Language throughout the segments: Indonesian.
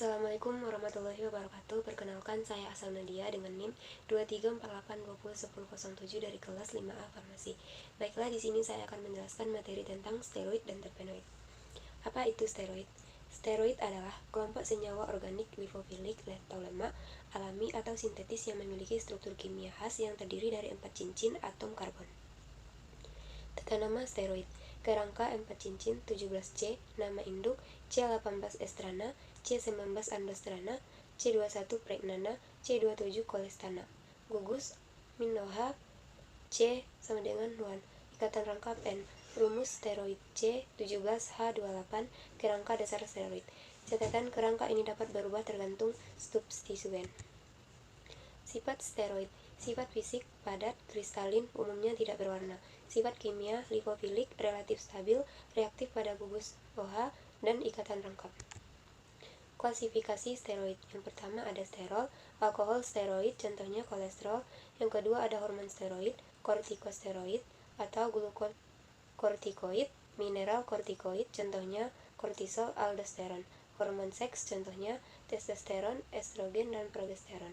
Assalamualaikum warahmatullahi wabarakatuh. Perkenalkan, saya Asal Nadia dengan NIM 234820107 dari kelas 5A Farmasi. Baiklah, di sini saya akan menjelaskan materi tentang steroid dan terpenoid. Apa itu steroid? Steroid adalah kelompok senyawa organik lipofilik atau lemak alami atau sintetis yang memiliki struktur kimia khas yang terdiri dari 4 cincin atom karbon. Tata nama steroid: kerangka 4 cincin 17C, nama induk C18 estrana, C19 androstrana, C21 pregnana, C27 kolestana. Gugus minoha C sama dengan 1. Ikatan rangkap N. Rumus steroid C17H28, kerangka dasar steroid. Catatan: kerangka ini dapat berubah tergantung substituen. Sifat steroid: sifat fisik, padat, kristalin, umumnya tidak berwarna. Sifat kimia, lipofilik, relatif stabil, reaktif pada gugus OH dan ikatan rangkap. Klasifikasi steroid: yang pertama ada sterol, alkohol steroid, contohnya kolesterol. Yang kedua ada hormon steroid, kortikosteroid atau glukokortikoid, mineral kortikoid, contohnya kortisol, aldosteron. Hormon seks, contohnya testosteron, estrogen, dan progesteron.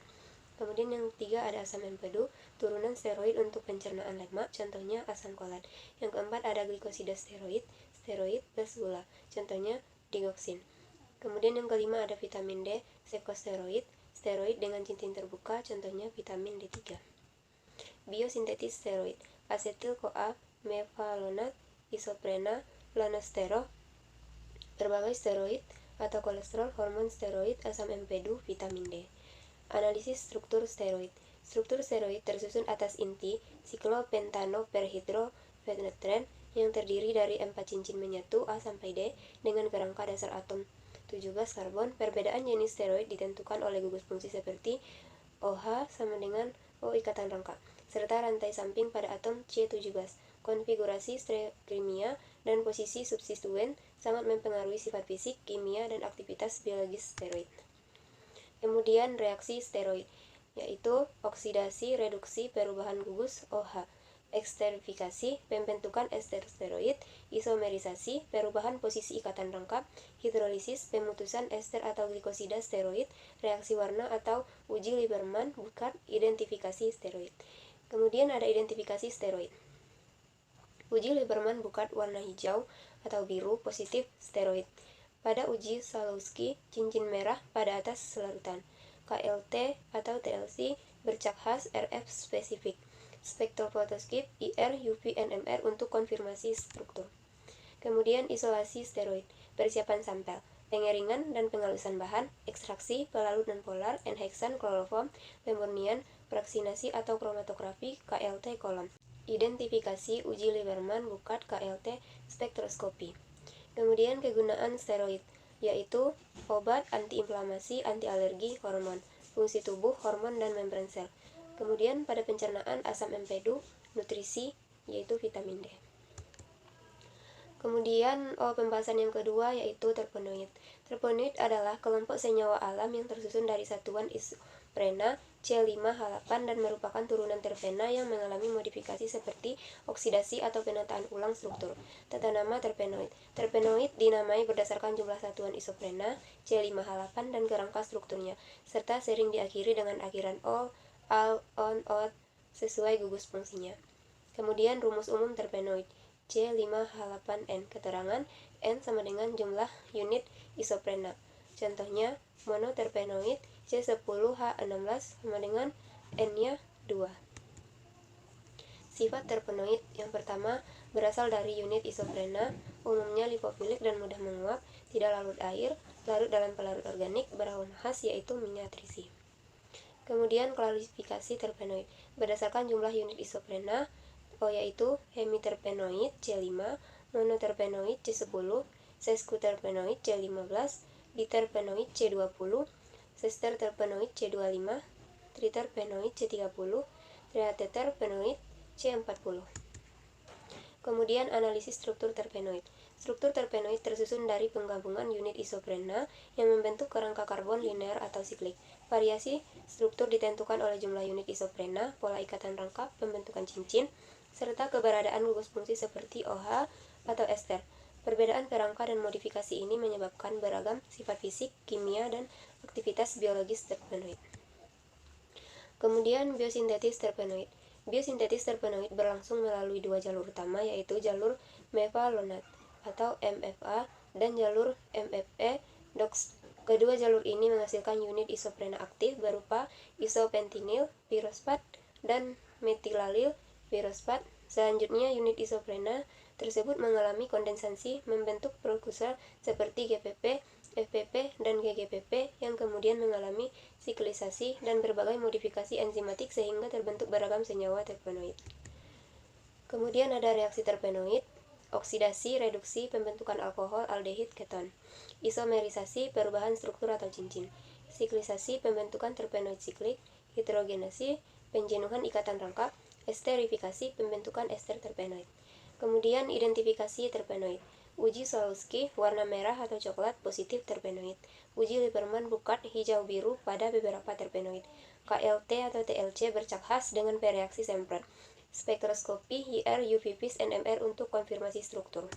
Kemudian yang ketiga ada asam empedu, turunan steroid untuk pencernaan lemak, contohnya asam folat. Yang keempat ada glikosida steroid, steroid plus gula, contohnya digoxin. Kemudian yang kelima ada vitamin D, sekosteroid, steroid dengan cincin terbuka, contohnya vitamin D3. Biosintetis steroid: asetil-CoA, mevalonat, isoprena, lanostero, berbagai steroid atau kolesterol, hormon steroid, asam empedu, vitamin D. Analisis struktur steroid. Struktur steroid tersusun atas inti siklopentanoperhidrofenetren yang terdiri dari 4 cincin menyatu A sampai D dengan kerangka dasar atom 17 karbon. Perbedaan jenis steroid ditentukan oleh gugus fungsi seperti OH sama dengan O ikatan rangka, serta rantai samping pada atom C17. Konfigurasi kimia dan posisi substituen sangat mempengaruhi sifat fisik, kimia, dan aktivitas biologis steroid. Kemudian reaksi steroid, yaitu oksidasi, reduksi, perubahan gugus OH, eksterifikasi, pembentukan ester steroid, isomerisasi, perubahan posisi ikatan rangkap, hidrolisis, pemutusan ester atau glikosida steroid, reaksi warna atau uji Lieberman-Burkhardt, identifikasi steroid. Kemudian ada identifikasi steroid. Uji Lieberman-Burkhardt warna hijau atau biru positif steroid. Pada uji Salowski, cincin merah pada atas selarutan. KLT atau TLC bercak khas, RF spesifik. Spektrofotoskop IR, UV, NMR untuk konfirmasi struktur. Kemudian isolasi steroid, persiapan sampel, pengeringan dan penghalusan bahan, ekstraksi, pelarut non polar, enheksan, kloroform, pemurnian, fraksinasi atau kromatografi, KLT kolom. Identifikasi uji Lieberman-Burkhardt KLT spektroskopi. Kemudian kegunaan steroid, yaitu obat, antiinflamasi, anti-alergi, hormon, fungsi tubuh, hormon, dan membran sel. Kemudian pada pencernaan asam empedu, nutrisi, yaitu vitamin D. Kemudian pembahasan yang kedua yaitu terpenoid. Terpenoid adalah kelompok senyawa alam yang tersusun dari satuan isoprena C5H8 dan merupakan turunan terpena yang mengalami modifikasi seperti oksidasi atau penataan ulang struktur. Tata nama terpenoid. Terpenoid dinamai berdasarkan jumlah satuan isoprena C5H8 dan kerangka strukturnya, serta sering diakhiri dengan akhiran O, al, on, ot sesuai gugus fungsinya. Kemudian rumus umum terpenoid C5H8N. Keterangan: N sama dengan jumlah unit isoprena. Contohnya monoterpenoid C10H16 sama dengan N-nya 2. Sifat terpenoid: yang pertama, berasal dari unit isoprena, umumnya lipofilik dan mudah menguap, tidak larut air, larut dalam pelarut organik, beraroma khas yaitu minyak trisi. Kemudian klasifikasi terpenoid berdasarkan jumlah unit isoprena, yaitu hemiterpenoid C5, monoterpenoid C10, sesquiterpenoid C15, diterpenoid C20, sesterterpenoid C25, triterpenoid C30, triateterpenoid C40. Kemudian analisis struktur terpenoid. Struktur terpenoid tersusun dari penggabungan unit isoprena yang membentuk kerangka karbon linear atau siklik. Variasi struktur ditentukan oleh jumlah unit isoprena, pola ikatan rangkap, pembentukan cincin, serta keberadaan gugus fungsi seperti OH atau ester. Perbedaan kerangka dan modifikasi ini menyebabkan beragam sifat fisik, kimia, dan aktivitas biologis terpenoid. Kemudian biosintetis terpenoid. Biosintetis terpenoid berlangsung melalui dua jalur utama, yaitu jalur mevalonat atau MFA dan jalur MFE-DOX. Kedua jalur ini menghasilkan unit isoprena aktif berupa isopentinil pirospat dan metilalil pirospat. Selanjutnya, unit isoprena tersebut mengalami kondensasi membentuk prekursor seperti GPP, FPP, dan GGPP yang kemudian mengalami siklisasi dan berbagai modifikasi enzimatik sehingga terbentuk beragam senyawa terpenoid. Kemudian ada reaksi terpenoid, oksidasi, reduksi, pembentukan alkohol, aldehid, keton, isomerisasi, perubahan struktur atau cincin, siklisasi, pembentukan terpenoid siklik, hidrogenasi, penjenuhan ikatan rangkap, esterifikasi, pembentukan ester terpenoid. Kemudian identifikasi terpenoid. Uji Solowski, warna merah atau coklat, positif terpenoid. Uji Lieberman-Burkhardt, hijau-biru pada beberapa terpenoid. KLT atau TLC bercak khas dengan bereaksi Semprot. Spektroskopi, IR, UV-Vis, NMR untuk konfirmasi struktur.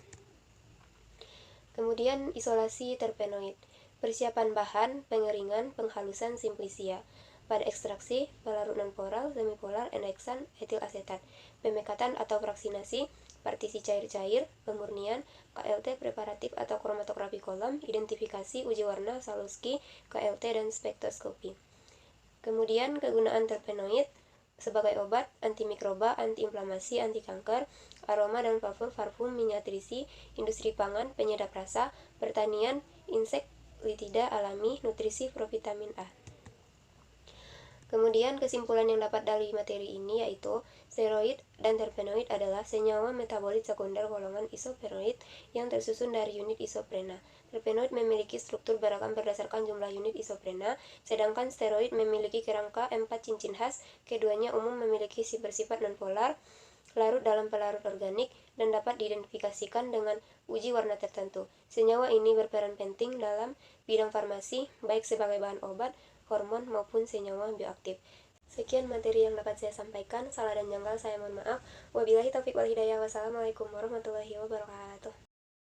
Kemudian isolasi terpenoid. Persiapan bahan, pengeringan, penghalusan simplisia. Pada ekstraksi, pelarut nonpolar, semipolar, enheksan, etil asetat. Pemekatan atau fraksinasi, partisi cair-cair, pemurnian, KLT preparatif atau kromatografi kolom, identifikasi, uji warna, Solowski, KLT, dan spektroskopi. Kemudian kegunaan terpenoid sebagai obat, antimikroba, antiinflamasi, anti kanker, aroma dan parfum, miniatrisi, industri pangan, penyedap rasa, pertanian, insektitida alami, nutrisi, provitamin A. Kemudian kesimpulan yang dapat dari materi ini yaitu steroid dan terpenoid adalah senyawa metabolit sekunder golongan isoprenoid yang tersusun dari unit isoprena. Terpenoid memiliki struktur beragam berdasarkan jumlah unit isoprena, sedangkan steroid memiliki kerangka 4 cincin khas. Keduanya umum memiliki bersifat nonpolar, larut dalam pelarut organik, dan dapat diidentifikasikan dengan uji warna tertentu. Senyawa ini berperan penting dalam bidang farmasi, baik sebagai bahan obat, hormon, maupun senyawa bioaktif. Sekian materi yang dapat saya sampaikan. Salah dan janggal saya mohon maaf. Wabillahi taufiq wal hidayah. Wassalamualaikum warahmatullahi wabarakatuh.